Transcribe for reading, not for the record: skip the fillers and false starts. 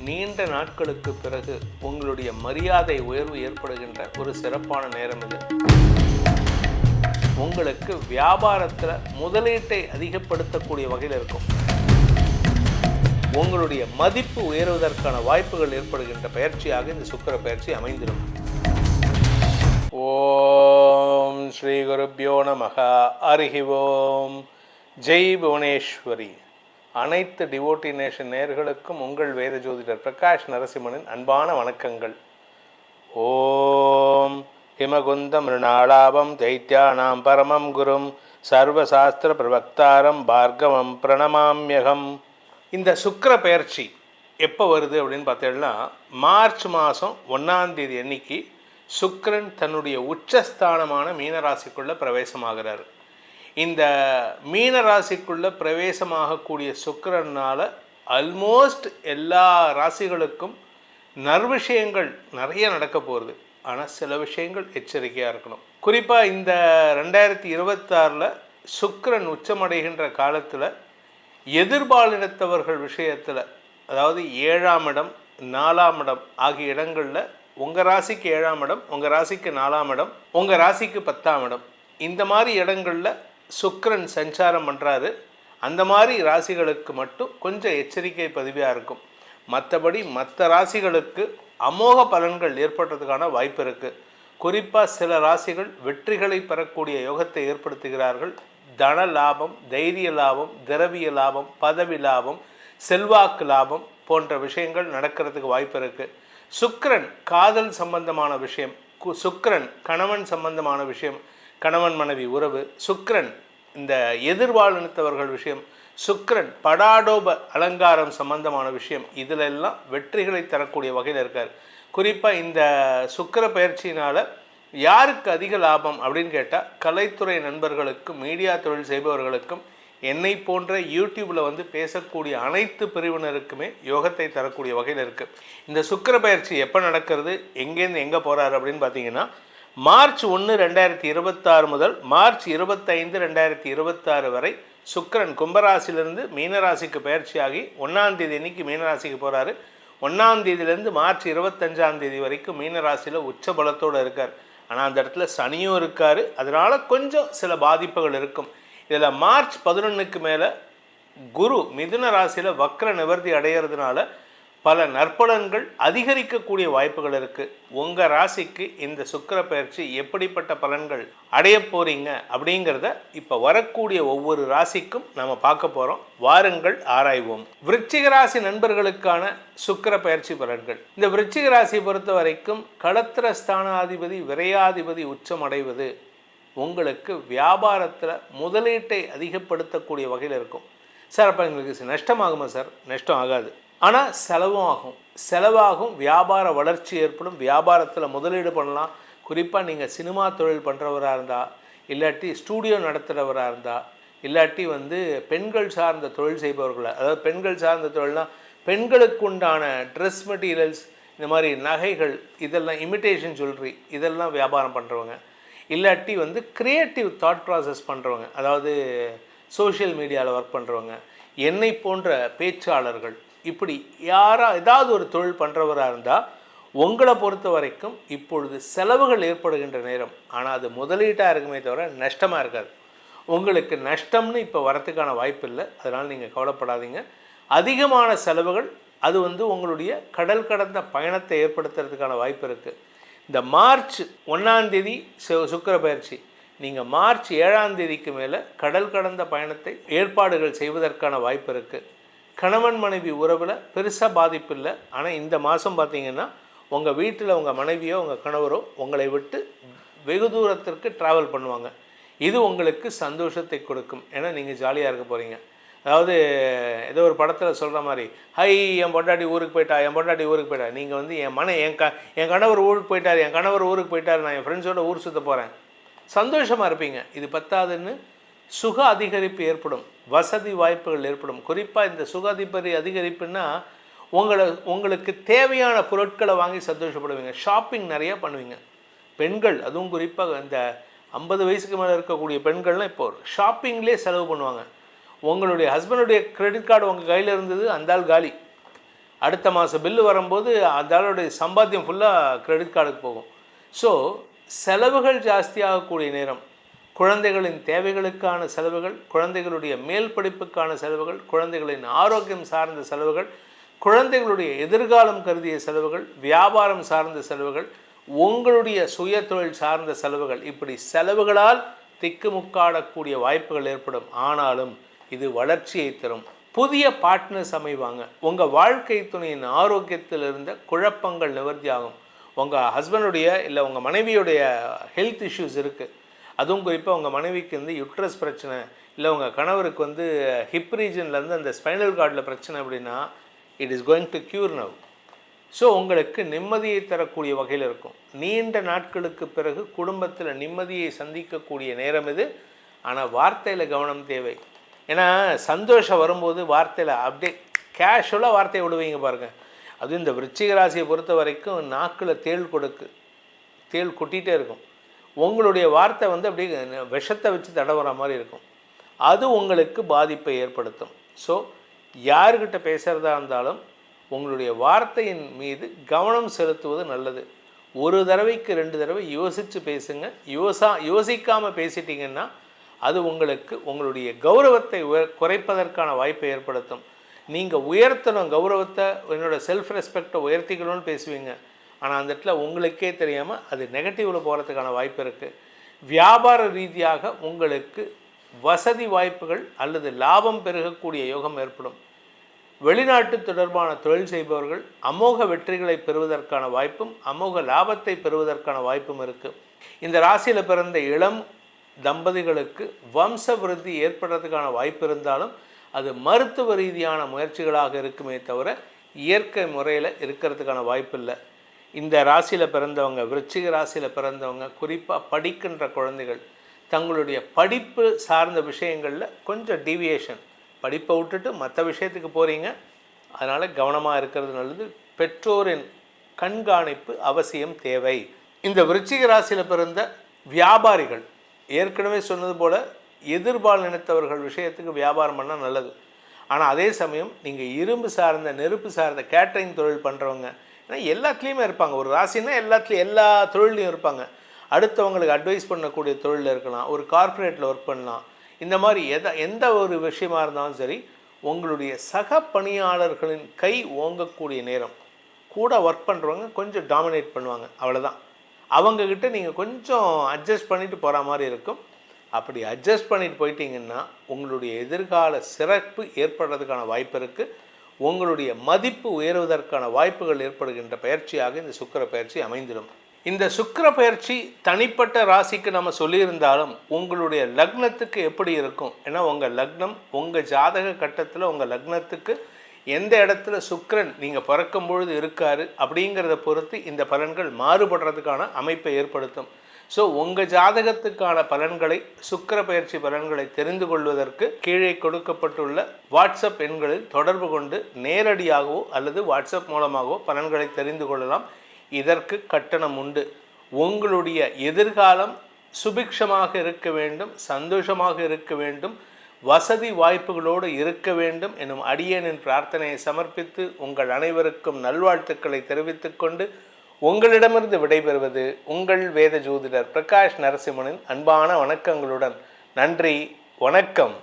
நீண்ட நாட்களுக்கு பிறகு உங்களுடைய மரியாதை உயர்வு ஏற்படுகின்ற ஒரு சிறப்பான நேரம் இது. உங்களுக்கு வியாபாரத்தில் முதலீட்டை அதிகப்படுத்தக்கூடிய வகையில் இருக்கும். உங்களுடைய மதிப்பு உயர்வதற்கான வாய்ப்புகள் ஏற்படுகின்ற பயிற்சியாக இந்த சுக்கிர பயிற்சி அமைந்திடும். ஓம் ஸ்ரீ குருப்யோ நமஹ. ஹரி ஓம். ஜெய் புவனேஸ்வரி. அனைத்து டிவோட்டி நேஷன் நேயர்களுக்கும் உங்கள் வேத ஜோதிடர் பிரகாஷ் நரசிம்மனின் அன்பான வணக்கங்கள். ஓம் ஹிமகுந்த மிருணாளாபம் தைத்யானாம் பரமம் குரும் சர்வசாஸ்திர பிரவக்தாரம் பார்கவம் பிரணமாம்யகம். இந்த சுக்கிர பெயர்ச்சி எப்போ வருது அப்படின்னு பார்த்தீங்கன்னா, மார்ச் மாதம் 1ஆம் தேதி அன்னைக்கு சுக்கிரன் தன்னுடைய உச்சஸ்தானமான மீனராசிக்குள்ளே பிரவேசமாகிறார். இந்த மீனராசிக்குள்ளே பிரவேசமாகக்கூடிய சுக்கிரனால் ஆல்மோஸ்ட் எல்லா ராசிகளுக்கும் நற்விஷயங்கள் நிறைய நடக்க போகிறது. ஆனால் சில விஷயங்கள் எச்சரிக்கையாக இருக்கணும். குறிப்பாக இந்த 2026 சுக்கிரன் உச்சமடைகின்ற காலத்தில் எதிர்பாலினத்தவர்கள் விஷயத்தில், அதாவது 7ஆம் இடம் 4ஆம் இடம் ஆகிய இடங்களில் உங்கள் ராசிக்கு 7ஆம் இடம், உங்கள் ராசிக்கு 4ஆம் இடம், உங்கள் ராசிக்கு 10ஆம் இடம், இந்த மாதிரி இடங்களில் சுக்கிரன் சஞ்சாரம் பண்ணுறாரு. அந்த மாதிரி ராசிகளுக்கு மட்டும் கொஞ்சம் எச்சரிக்கை பதிவாக இருக்கும். மற்றபடி மற்ற ராசிகளுக்கு அமோக பலன்கள் ஏற்படுறதுக்கான வாய்ப்பு இருக்குது. குறிப்பாக சில ராசிகள் வெற்றிகளை பெறக்கூடிய யோகத்தை ஏற்படுத்துகிறார்கள். தன லாபம், தைரிய லாபம், திரவிய லாபம், பதவி லாபம், செல்வாக்கு லாபம் போன்ற விஷயங்கள் நடக்கிறதுக்கு வாய்ப்பு இருக்குது. சுக்கிரன் காதல் சம்பந்தமான விஷயம், சுக்கிரன் கணவன் சம்பந்தமான விஷயம், கணவன் மனைவி உறவு, சுக்கிரன் இந்த எதிர்வாழ்த்தவர்கள் விஷயம், சுக்கிரன் படாடோப அலங்காரம் சம்பந்தமான விஷயம், இதிலெல்லாம் வெற்றிகளை தரக்கூடிய வகையில் இருக்கார். குறிப்பாக இந்த சுக்கிர பயிற்சியினால் யாருக்கு அதிக லாபம் அப்படின்னு கேட்டால், கலைத்துறை நண்பர்களுக்கும் மீடியா தொழில் செய்பவர்களுக்கும் என்னை போன்ற யூடியூப்பில் பேசக்கூடிய அனைத்து பிரிவினருக்குமே யோகத்தை தரக்கூடிய வகையில் இருக்குது. இந்த சுக்கிர பயிற்சி எப்போ நடக்கிறது, எங்கேருந்து எங்கே போகிறாரு அப்படின்னு பார்த்தீங்கன்னா, மார்ச் 1, 2026 முதல் மார்ச் 25, 2026 வரை சுக்கிரன் கும்பராசிலிருந்து மீனராசிக்கு பயிற்சியாகி 1ஆம் தேதி அன்னைக்கு மீனராசிக்கு போகிறாரு. 1ஆம் தேதியிலேருந்து மார்ச் 25ஆம் தேதி வரைக்கும் மீனராசியில் உச்ச பலத்தோடு இருக்கார். ஆனால் அந்த இடத்துல சனியும் இருக்கார். அதனால் கொஞ்சம் சில பாதிப்புகள் இருக்கும். இதில் மார்ச் 11க்கு மேலே குரு மிதுன ராசியில் வக்ர நிவர்த்தி அடைகிறதுனால பல நற்பலன்கள் அதிகரிக்கக்கூடிய வாய்ப்புகள் இருக்குது. உங்கள் ராசிக்கு இந்த சுக்கிர பயிற்சி எப்படிப்பட்ட பலன்கள் அடைய போகிறீங்க அப்படிங்கிறத இப்போ வரக்கூடிய ஒவ்வொரு ராசிக்கும் நம்ம பார்க்க போகிறோம். வாருங்கள் ஆராய்வோம். விருச்சிக ராசி நண்பர்களுக்கான சுக்கிர பயிற்சி பலன்கள். இந்த விருச்சிக ராசியை பொறுத்த வரைக்கும் களத்திர ஸ்தானாதிபதி விரையாதிபதி உச்சம் அடைவது உங்களுக்கு வியாபாரத்தில் முதலீட்டை அதிகப்படுத்தக்கூடிய வகையில் இருக்கும். சார், அப்போ எங்களுக்கு நஷ்டமாகுமா? சார், நஷ்டம் ஆகாது. ஆனால் செலவாகும். வியாபார வளர்ச்சி ஏற்படும். வியாபாரத்தில் முதலீடு பண்ணலாம். குறிப்பாக நீங்கள் சினிமா தொழில் பண்ணுறவராக இருந்தால், இல்லாட்டி ஸ்டூடியோ நடத்துகிறவராக இருந்தால், இல்லாட்டி பெண்கள் சார்ந்த தொழில் செய்பவர்களாக, அதாவது பெண்கள் சார்ந்த தொழில்னால் பெண்களுக்கு உண்டான ட்ரெஸ் மெட்டீரியல்ஸ், இந்த மாதிரி நகைகள், இதெல்லாம் இமிட்டேஷன் ஜுவல்லரி, இதெல்லாம் வியாபாரம் பண்ணுறவங்க, இல்லாட்டி க்ரியேட்டிவ் தாட் ப்ராசஸ் பண்ணுறவங்க, அதாவது சோஷியல் மீடியாவில் ஒர்க் பண்ணுறவங்க, என்னை போன்ற பேச்சாளர்கள், இப்படி ஏதாவது ஒரு தொழில் பண்ணுறவராக இருந்தால் உங்களை பொறுத்த வரைக்கும் இப்பொழுது செலவுகள் ஏற்படுகின்ற நேரம். ஆனால் அது முதலீட்டாக இருக்குமே தவிர நஷ்டமாக இருக்காது. உங்களுக்கு நஷ்டம்னு இப்போ வரத்துக்கான வாய்ப்பு இல்லை. அதனால் நீங்கள் கவலைப்படாதீங்க. அதிகமான செலவுகள் அது உங்களுடைய கடல் கடந்த பயணத்தை ஏற்படுத்துறதுக்கான வாய்ப்பு இருக்குது. இந்த மார்ச் 1ஆம் தேதி சுக்கிர பயிற்சி, நீங்கள் மார்ச் 7ஆம் தேதிக்கு மேலே கடல் கடந்த பயணத்தை ஏற்பாடுகள் செய்வதற்கான வாய்ப்பு இருக்குது. கணவன் மனைவி உறவில் பெருசாக பாதிப்பு இல்லை. ஆனால் இந்த மாதம் பார்த்திங்கன்னா உங்கள் வீட்டில் உங்கள் மனைவியோ உங்கள் கணவரோ உங்களை விட்டு வெகு தூரத்திற்கு ட்ராவல் பண்ணுவாங்க. இது உங்களுக்கு சந்தோஷத்தை கொடுக்கும். ஏன்னா நீங்கள் ஜாலியாக இருக்க போகிறீங்க. அதாவது ஏதோ ஒரு படத்தில் சொல்கிற மாதிரி, ஹை என் பொண்டாட்டி ஊருக்கு போயிட்டா, என் பொண்டாட்டி ஊருக்கு போயிட்டா. நீங்கள் என் கணவர் ஊருக்கு போயிட்டார், என் கணவர் ஊருக்கு போயிட்டார், நான் என் ஃப்ரெண்ட்ஸோட ஊர் சுற்ற போகிறேன், சந்தோஷமாக இருப்பீங்க. இது பத்தாதுன்னு சுக அதிகரிப்பு ஏற்படும், வசதி வாய்ப்புகள் ஏற்படும். குறிப்பாக இந்த சுக அதிகரிப்புன்னா உங்களுக்கு தேவையான பொருட்களை வாங்கி சந்தோஷப்படுவீங்க. ஷாப்பிங் நிறையா பண்ணுவீங்க. பெண்கள், அதுவும் குறிப்பாக இந்த 50 வயசுக்கு மேலே இருக்கக்கூடிய பெண்கள்லாம் இப்போ ஷாப்பிங்லேயே செலவு பண்ணுவாங்க. உங்களுடைய ஹஸ்பண்டுடைய கிரெடிட் கார்டு உங்கள் கையில் இருந்தது, அந்த ஆள் காலி. அடுத்த மாதம் பில்லு வரும்போது அதனுடைய சம்பாத்தியம் ஃபுல்லாக கிரெடிட் கார்டுக்கு போகும். ஸோ செலவுகள் ஜாஸ்தியாகக்கூடிய நேரம், குழந்தைகளின் தேவைகளுக்கான செலவுகள், குழந்தைகளுடைய மேல் படிப்புக்கான செலவுகள், குழந்தைகளின் ஆரோக்கியம் சார்ந்த செலவுகள், குழந்தைகளுடைய எதிர்காலம் கருதிய செலவுகள், வியாபாரம் சார்ந்த செலவுகள், உங்களுடைய சுய தொழில் சார்ந்த செலவுகள், இப்படி செலவுகளால் திக்குமுக்காடக்கூடிய வாய்ப்புகள் ஏற்படும். ஆனாலும் இது வளர்ச்சியை தரும். புதிய பார்ட்னர்ஸ் அமைவாங்க. உங்கள் வாழ்க்கை துணையின் ஆரோக்கியத்தில் இருந்த குழப்பங்கள் நிவர்த்தி ஆகும். உங்கள் ஹஸ்பண்டுடைய இல்லை உங்கள் மனைவியுடைய ஹெல்த் இஷ்யூஸ் இருக்குது, அதுவும் குறிப்பாக உங்கள் மனைவிக்கு வந்து யுட்ரஸ் பிரச்சனை, இல்லை உங்கள் கணவருக்கு வந்து ஹிப் ரீஜன்லேருந்து அந்த ஸ்பைனல் கார்டில் பிரச்சனை அப்படின்னா it is going to cure now. So உங்களுக்கு நிம்மதியை தரக்கூடிய வகையில் இருக்கும். நீண்ட நாட்களுக்கு பிறகு குடும்பத்தில் நிம்மதியை சந்திக்கக்கூடிய நேரம் இது. ஆனால் வார்த்தையில் கவனம் தேவை. ஏன்னா சந்தோஷம் வரும்போது வார்த்தையில் அப்படியே கேஷுவலாக வார்த்தையை விடுவீங்க பாருங்கள். அதுவும் இந்த விருச்சிக ராசியை பொறுத்த வரைக்கும் நாக்கில் தேள் கொட்டிகிட்டே இருக்கும். உங்களுடைய வார்த்தை வந்து அப்படியே விஷத்தை வச்சு தடவுற மாதிரி இருக்கும். அது உங்களுக்கு பாதிப்பை ஏற்படுத்தும். ஸோ யார்கிட்ட பேசுகிறதா இருந்தாலும் உங்களுடைய வார்த்தையின் மீது கவனம் செலுத்துவது நல்லது. ஒரு தடவைக்கு 2 தடவை யோசித்து பேசுங்க. யோசிக்காமல் பேசிட்டிங்கன்னா அது உங்களுக்கு உங்களுடைய கௌரவத்தை குறைப்பதற்கான வாய்ப்பை ஏற்படுத்தும். நீங்கள் உயர்த்தணும் கௌரவத்தை, என்னோட செல்ஃப் ரெஸ்பெக்டை உயர்த்திக்கணும்னு பேசுவீங்க. ஆனால் அந்த இடத்துல உங்களுக்கே தெரியாமல் அது நெகட்டிவில் போகிறதுக்கான வாய்ப்பு இருக்குது. வியாபார ரீதியாக உங்களுக்கு வசதி வாய்ப்புகள் அல்லது லாபம் பெருகக்கூடிய யோகம் ஏற்படும். வெளிநாட்டு தொடர்பான தொழில் செய்பவர்கள் அமோக வெற்றிகளை பெறுவதற்கான வாய்ப்பும் அமோக லாபத்தை பெறுவதற்கான வாய்ப்பும் இருக்குது. இந்த ராசியில் பிறந்த இளம் தம்பதிகளுக்கு வம்ச விருத்தி ஏற்படுறதுக்கான வாய்ப்பு இருந்தாலும் அது மருத்துவ ரீதியான முயற்சிகளாக இருக்குமே தவிர இயற்கை முறையில் இருக்கிறதுக்கான வாய்ப்பு இல்லை. இந்த ராசியில் பிறந்தவங்க, விருச்சிக ராசியில் பிறந்தவங்க, குறிப்பாக படிக்கின்ற குழந்தைகள் தங்களுடைய படிப்பு சார்ந்த விஷயங்களில் கொஞ்சம் டீவியேஷன், படிப்பை விட்டுட்டு மற்ற விஷயத்துக்கு போகிறீங்க. அதனால் கவனமாக இருக்கிறது நல்லது. பெற்றோரின் கண்காணிப்பு அவசியம் தேவை. இந்த விருச்சிக ராசியில் பிறந்த வியாபாரிகள், ஏற்கனவே சொன்னது போல் எதிர்பால் நினைத்தவர்கள் விஷயத்துக்கு வியாபாரம் பண்ணால் நல்லது. ஆனால் அதே சமயம் நீங்கள் இரும்பு சார்ந்த, நெருப்பு சார்ந்த கேட்டரிங் தொழில் பண்ணுறவங்க, ஏன்னா எல்லாத்துலேயுமே இருப்பாங்க. ஒரு ராசின்னா எல்லா தொழிலையும் இருப்பாங்க. அடுத்தவங்களுக்கு அட்வைஸ் பண்ணக்கூடிய தொழிலில் இருக்கலாம், ஒரு கார்ப்பரேட்டில் ஒர்க் பண்ணலாம். இந்த மாதிரி எந்த ஒரு விஷயமா இருந்தாலும் சரி, உங்களுடைய சக பணியாளர்களின் கை ஓங்கக்கூடிய நேரம். கூட ஒர்க் பண்ணுறவங்க கொஞ்சம் டாமினேட் பண்ணுவாங்க, அவ்வளோதான். அவங்கக்கிட்ட நீங்கள் கொஞ்சம் அட்ஜஸ்ட் பண்ணிவிட்டு போகிற மாதிரி இருக்கும். அப்படி அட்ஜஸ்ட் பண்ணிட்டு போயிட்டீங்கன்னா உங்களுடைய எதிர்கால சிறப்பு ஏற்படுறதுக்கான வாய்ப்பு இருக்குது. உங்களுடைய மதிப்பு உயர்வதற்கான வாய்ப்புகள் ஏற்படுகின்ற பயிற்சியாக இந்த சுக்கிர பயிற்சி அமைந்திடும். இந்த சுக்கிர பயிற்சி தனிப்பட்ட ராசிக்கு நம்ம சொல்லியிருந்தாலும் உங்களுடைய லக்னத்துக்கு எப்படி இருக்கும்? ஏன்னா உங்கள் லக்னம், உங்கள் ஜாதக கட்டத்தில் உங்கள் லக்னத்துக்கு எந்த இடத்துல சுக்கிரன் நீங்கள் பிறக்கும் பொழுது இருக்காரு அப்படிங்கிறத பொறுத்து இந்த பலன்கள் மாறுபடுறதுக்கான அமைப்பை ஏற்படுத்தும். ஸோ உங்கள் ஜாதகத்துக்கான பலன்களை, சுக்கிர பயிற்சி பலன்களை தெரிந்து கொள்வதற்கு கீழே கொடுக்கப்பட்டுள்ள வாட்ஸ்அப் எண்களில் தொடர்பு கொண்டு நேரடியாகவோ அல்லது வாட்ஸ்அப் மூலமாகவோ பலன்களை தெரிந்து கொள்ளலாம். இதற்கு கட்டணம் உண்டு. உங்களுடைய எதிர்காலம் சுபிக்ஷமாக இருக்க வேண்டும், சந்தோஷமாக இருக்க வேண்டும், வசதி வாய்ப்புகளோடு இருக்க வேண்டும் எனும் அடியேனின் பிரார்த்தனையை சமர்ப்பித்து உங்கள் அனைவருக்கும் நல்வாழ்த்துக்களை தெரிவித்துக் கொண்டு உங்களிடமிருந்து விடைபெறுவது உங்கள் வேத ஜோதிடர் பிரகாஷ் நரசிம்மனின் அன்பான வணக்கங்களுடன். நன்றி, வணக்கம்.